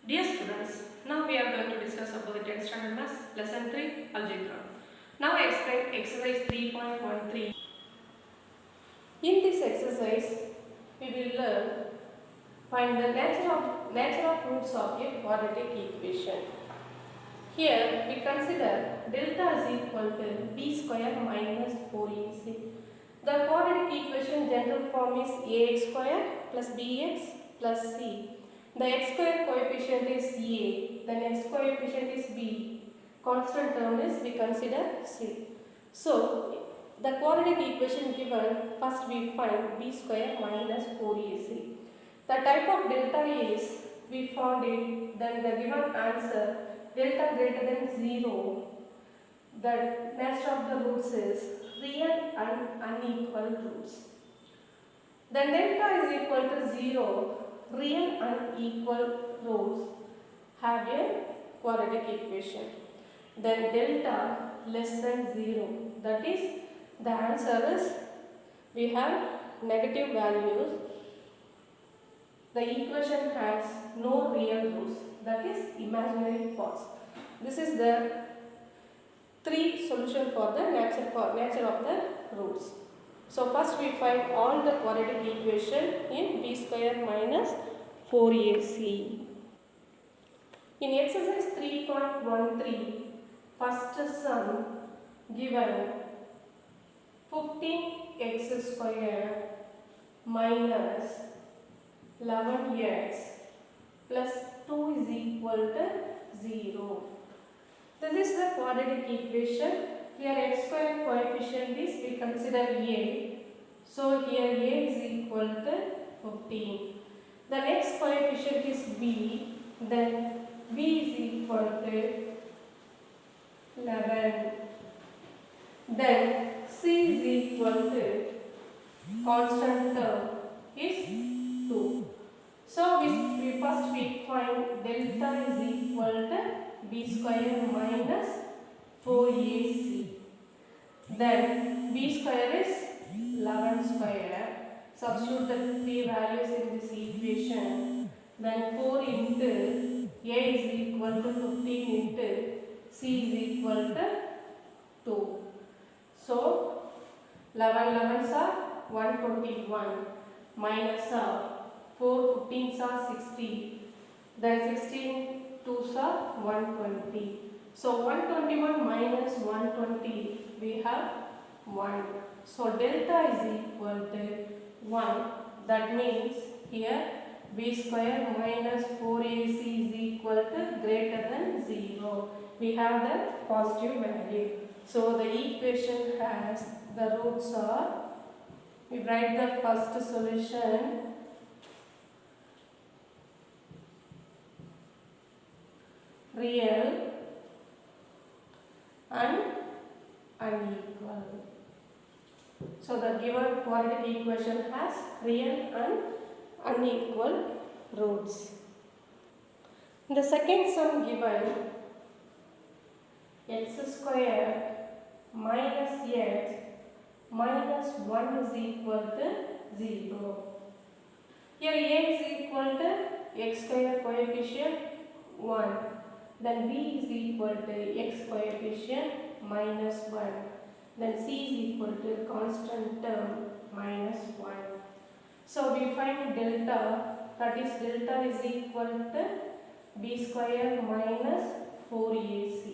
Dear students, now we are going to discuss about the 10th standard maths, lesson 3, algebra. Now I explain exercise 3.13. In this exercise, we will learn find the nature of roots of a quadratic equation. Here we consider delta is equal to b square minus 4ac. The quadratic equation general form is ax square plus bx plus c. The x square coefficient is a, then x coefficient is b. Constant term is we consider c. So the quadratic equation given, first we find b square minus 4ac. The type of delta is, we found it, then the given answer delta greater than 0. The nature of the roots is real and unequal roots. Then delta is equal to 0. Real and equal roots have a quadratic equation. Then delta less than 0. That is, the answer is we have negative values. The equation has no real roots. That is imaginary parts. This is the three solution for the nature of the roots. So first we find all the quadratic equation in b square minus 4ac. In exercise 3.13, first sum given 15x square minus 11x plus 2 is equal to 0. This is the quadratic equation. Here x square coefficient is we consider a. So here a is equal to 15. The next coefficient is b. Then b is equal to 11. Then c is equal to constant term is 2. So we first find delta is equal to b square minus 4ac. Then b square is 11 square. Substitute the three values in this equation. Then 4 into a is equal to 15 into c is equal to 2. So 11 11s are 121 minus 4 15s are 60. Then 16 2s are 120. So 121 minus 120 we have 1. So delta is equal to 1. That means here b square minus 4ac is equal to greater than 0. We have the positive value. So the equation has the roots are, we write the first solution real and unequal. So the given quadratic equation has real and unequal roots. In the second sum given x square minus x minus 1 is equal to 0. Here a is equal to x square coefficient 1. Then b is equal to x coefficient minus 1. Then c is equal to constant term minus 1. So we find delta, that is delta is equal to b square minus 4ac.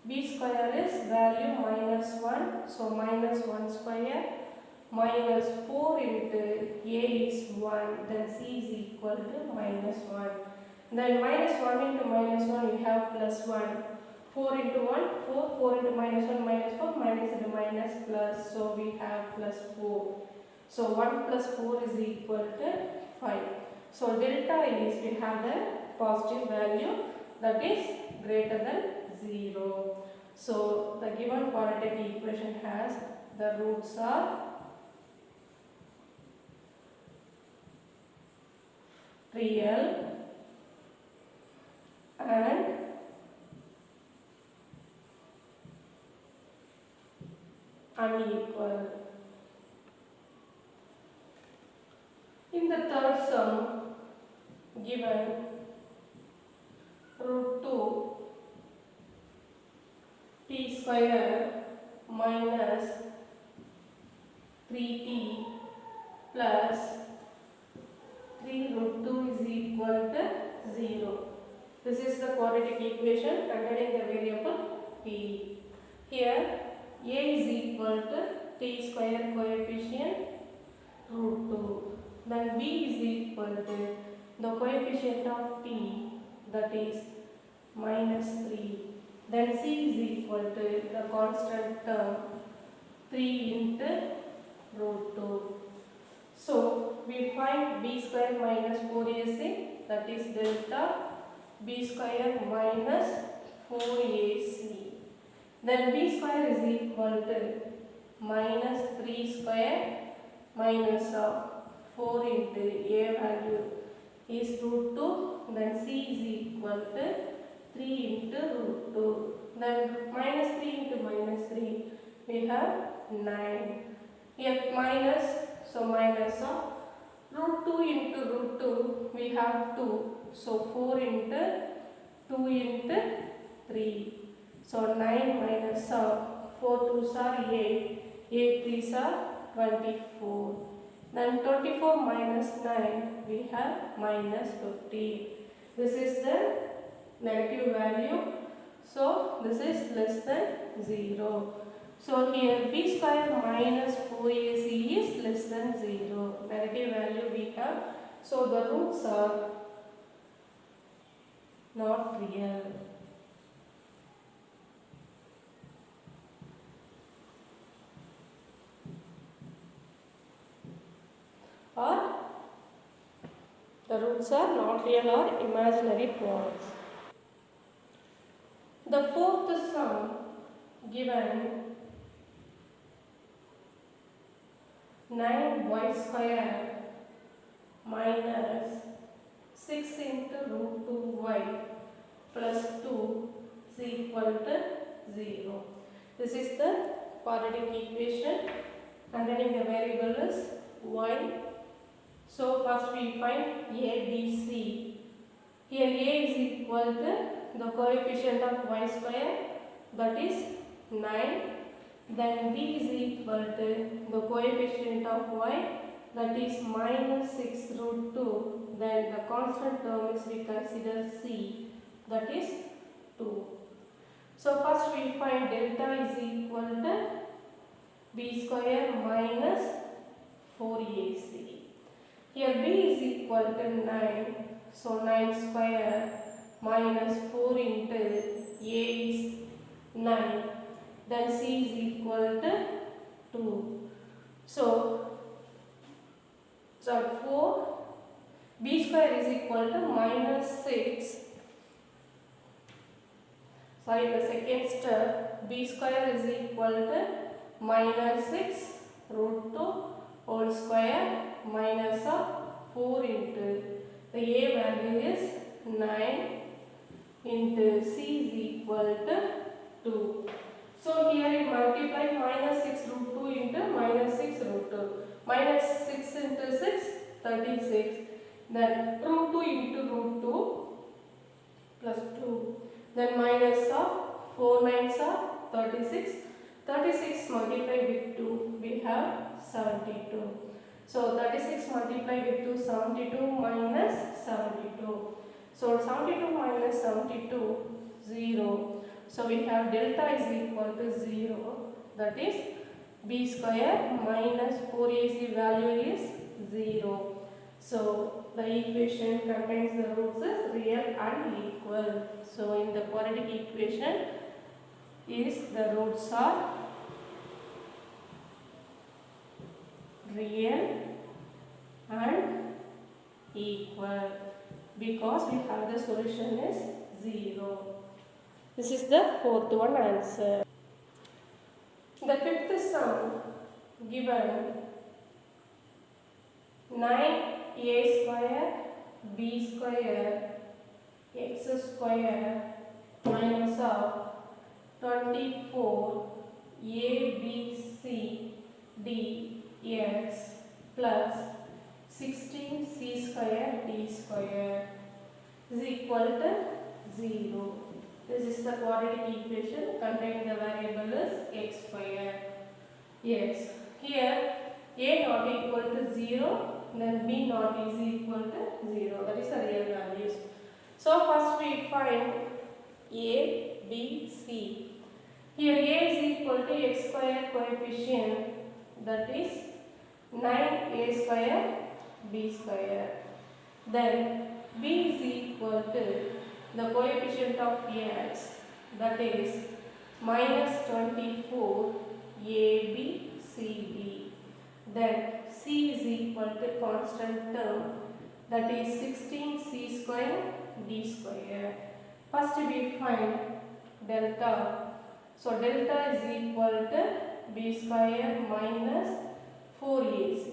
b square is value minus 1, so minus 1 square minus 4 into a is 1, then c is equal to minus 1. Then minus 1 into minus 1 we have plus 1. 4 into 1, 4, 4 into minus 1, minus 4, minus into minus plus, so we have plus 4. So 1 plus 4 is equal to 5. So delta is, we have the positive value, that is greater than 0. So the given quadratic equation has the roots are real and unequal. In the third sum given root 2 t square minus 3t plus 3 root 2 is equal to 0. This is the quadratic equation containing the variable t. Here a is equal to t square coefficient root 2. Then b is equal to the coefficient of t, that is minus 3. Then c is equal to the constant term 3 into root 2. So we find b square minus 4ac, that is delta b square minus 4ac. Then b square is equal to minus 3 square minus 4 into a value is root 2. Then c is equal to 3 into root 2. Then minus 3 into minus 3 we have 9. Here minus, so minus of root 2 into root 2 we have 2. So 4 into 2 into 3. So 9 minus 4 2s are 8. 8 3s are 24. Then 24 minus 9 we have minus 50. This is the negative value. So this is less than 0. So here b square minus 4ac is less than 0. Negative value we have. So the roots are not real. Or the roots are not real or imaginary points. The fourth sum given 9y square minus 6 into root 2y plus 2 is equal to 0. This is the quadratic equation containing the variable is y. So first we find a, b, c. Here a is equal to the coefficient of y square, that is 9. Then b is equal to the coefficient of y, that is minus 6 root 2. Then the constant term is we consider c, that is 2. So first we find delta is equal to b square minus 4ac. Here b is equal to 9. So 9 square minus 4 into a is 9. Then c is equal to 2. So 4, b square is equal to minus 6. Sorry, the second step, b square is equal to minus 6 root 2 whole square minus of 4 into the a value is 9 into c is equal to 2. So here you multiply minus 6 root 2 into minus 6 root 2. Minus 6 into 6, 36. Then root 2 into root 2 plus 2. Then minus of 4 9s are 36. 36 multiplied with 2, we have 72. So 36 multiplied with 2, 72 minus 72. So 72 minus 72, 0. So we have delta is equal to 0. That is b square minus 4ac value is 0. So the equation contains the roots as real and equal. So in the quadratic equation is the roots are real and equal because we have the solution is 0. This is the fourth one answer. The fifth sum given 9a square b square x square minus of 24 abc dx plus 16c square d square is equal to 0. This is the quadratic equation containing the variable is x square. Yes. Here a not equal to 0, then b not is equal to 0. That is the real values. So first we find a, b, c. Here a is equal to x square coefficient, that is 9a square b square. Then b is equal to the coefficient of x, that is minus 24 ab cb. Then c is equal to constant term, that is 16c square d square. First we find delta. So delta is equal to b square minus 4ac.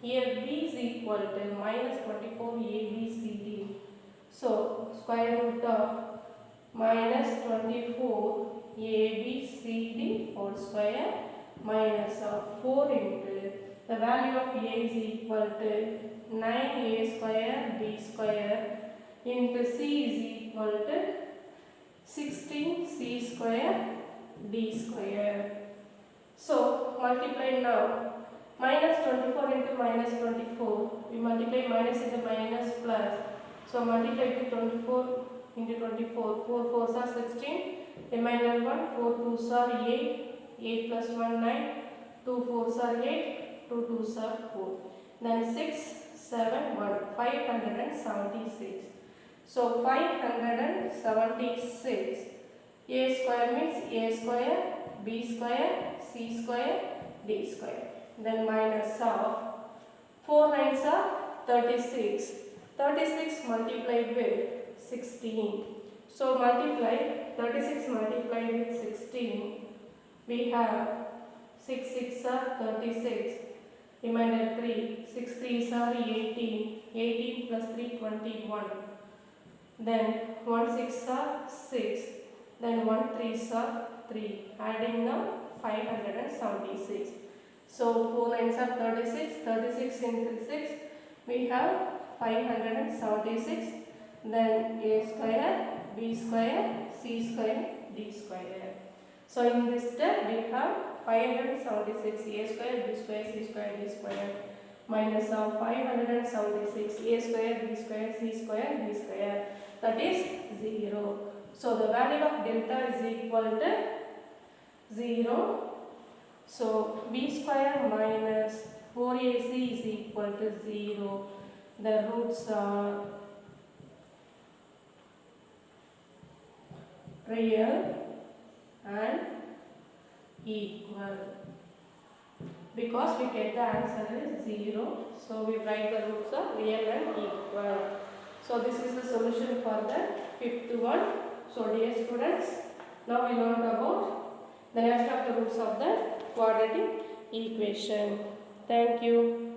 Here b is equal to minus 24 abcd. So square root of minus 24 abcd whole square minus of 4 into the value of a is equal to 9a square b square into c is equal to 16c square d square. So multiply now. Minus 24 into minus 24. We multiply minus into minus plus. So multiply with 24 into 24. 4 4s are 16. Remainder 1. 4 2s are 8. 8 plus 1 9. 2 4s are 8. 2 2s are 4. Then 6 7 1. 576. So 576. A square means a square, b square, c square, d square. Then minus of 4 9s are 36. 36 multiplied with 16. So multiply 36 multiplied with 16. We have 6 6 are 36. Remainder 3. 6 3s are 18. 18 plus 3 21. Then 1 6 are 6. Then 1 3s are 3. Adding now 576. So 4 9s are 36. 36 into 6. We have 576. Then a square, b square, c square, d square. So in this step we have 576 a square, b square, c square, d square minus of 576 a square, b square, c square, d square, that is 0. So the value of delta is equal to 0. So b square minus 4ac is equal to 0. The roots are real and equal. Because we get the answer is 0. So we write the roots are real and equal. So this is the solution for the fifth one. So dear students, now we learned about the rest of the roots of the quadratic equation. Thank you.